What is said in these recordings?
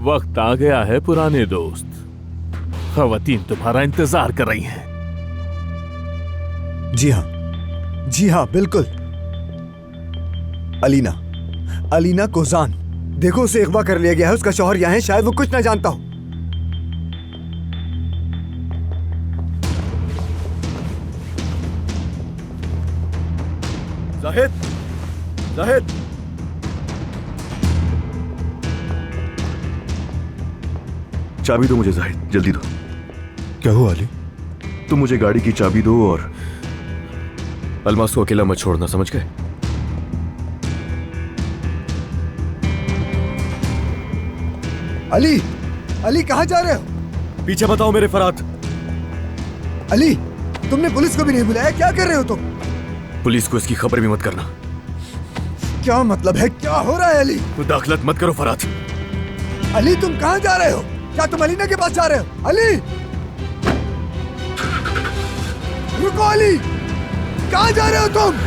वक्त आ गया है पुराने दोस्त। खवातीन तुम्हारा इंतजार कर रही हैं। जी हाँ बिल्कुल। अलीना कोजान, देखो उसे अगवा कर लिया गया है। उसका शौहर यहाँ है, शायद वो कुछ ना जानता हो। जाहिद, चाबी दो मुझे जाहिद, जल्दी दो। क्या हुआ अली? तुम मुझे गाड़ी की चाबी दो और अलमास को अकेला मत छोड़ना, समझ गए? अली कहाँ जा रहे हो? पीछे बताओ मेरे फरात। अली, तुमने पुलिस को भी नहीं बुलाया, क्या कर रहे हो तुम? पुलिस को इसकी खबर भी मत करना। क्या मतलब है? क्या हो रहा है अली? मुदाखलत मत करो फरात। अली तुम कहाँ जा रहे हो? क्या तुम अलीना के पास जा रहे हो? अली रुको, अली कहाँ जा रहे हो तुम?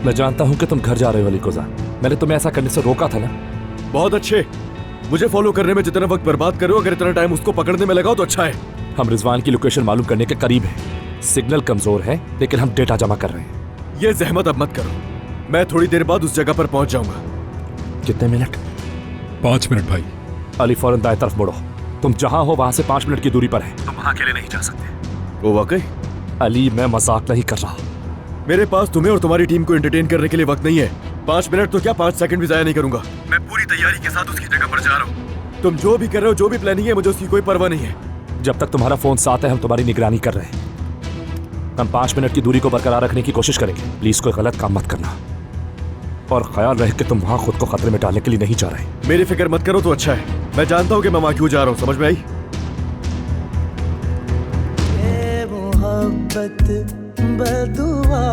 मैं जानता हूं कि तुम घर जा रहे हो अली कोजा। मैंने तुम्हें ऐसा करने से रोका था ना। बहुत अच्छे। मुझे फॉलो करने में जितना वक्त बर्बाद कर रहे हो, अगर इतना टाइम उसको पकड़ने में लगाओ तो अच्छा है। हम रिजवान की लोकेशन मालूम करने के करीब हैं। सिग्नल कमजोर है लेकिन हम डेटा जमा कर रहे हैं। ये जहमत अब मत करो, मैं थोड़ी देर बाद उस जगह पर पहुंच जाऊंगा। कितने मिनट? 5 मिनट भाई। अली फौरन दाएं तरफ मुड़ो। तुम जहां हो वहां से 5 मिनट की दूरी पर है। तुम वहां अकेले नहीं जा सकते। वो वाकई? अली मैं मजाक नहीं कर रहा। मेरे पास तुम्हें और तुम्हारी टीम को एंटरटेन करने के लिए वक्त नहीं है। 5 मिनट तो क्या, 5 सेकंड भी जाया नहीं करूंगा। मैं पूरी तैयारी के साथ उसकी जगह पर जा रहा हूँ। तुम जो भी कर रहे हो, जो भी प्लानिंग है, मुझे उसकी कोई परवाह नहीं है। जब तक तुम्हारा फोन साथ है हम तुम्हारी निगरानी कर रहे हैं। हम 5 मिनट की दूरी को बरकरार रखने की कोशिश करेंगे। प्लीज कोई गलत काम मत करना और ख्याल रहे कि तुम वहां खुद को खतरे में डालने के लिए नहीं जा रहे। मेरी फिक्र मत करो तो अच्छा है। मैं जानता हूँ कि मैं वहां क्यों जा रहा हूँ, समझ में आई? मोहब्बत बदुआ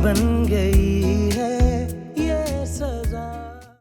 बन गई है